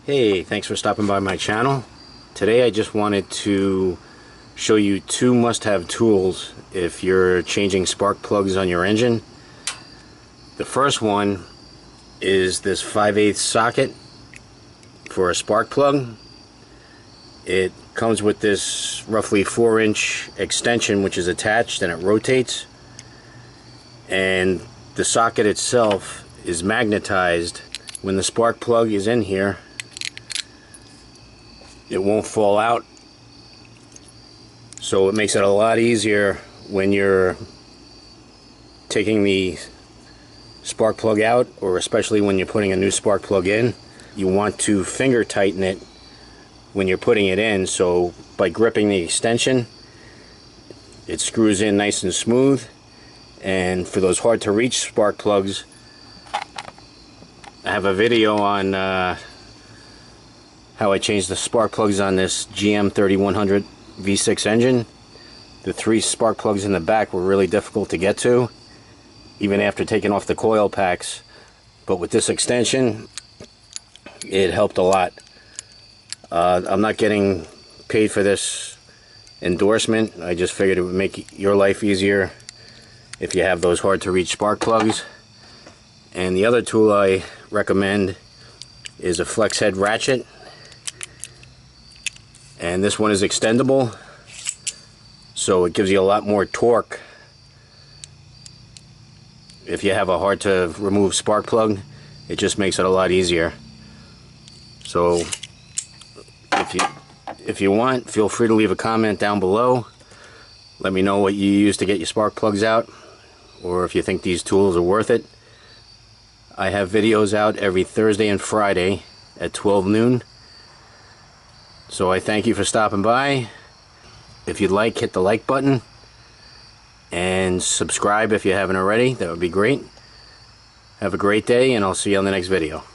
Hey, thanks for stopping by my channel. Today I just wanted to show you two must-have tools if you're changing spark plugs on your engine. The first one is this 5/8 socket for a spark plug. It comes with this roughly 4-inch extension which is attached and it rotates, and the socket itself is magnetized. When the spark plug is in here, it won't fall out, so it makes it a lot easier when you're taking the spark plug out, or especially when you're putting a new spark plug in. You want to finger tighten it when you're putting it in, so by gripping the extension it screws in nice and smooth. And for those hard to reach spark plugs, I have a video on how I changed the spark plugs on this GM 3100 V6 engine. The 3 spark plugs in the back were really difficult to get to, even after taking off the coil packs. But with this extension, it helped a lot. I'm not getting paid for this endorsement. I just figured it would make your life easier if you have those hard to reach spark plugs. And the other tool I recommend is a flex head ratchet. And this one is extendable, so it gives you a lot more torque if you have a hard to remove spark plug. It just makes it a lot easier. So if you want, feel free to leave a comment down below. Let me know what you use to get your spark plugs out, or if you think these tools are worth it. I have videos out every Thursday and Friday at 12 noon. So I thank you for stopping by. If you'd like, hit the like button and subscribe if you haven't already. That would be great. Have a great day, and I'll see you on the next video.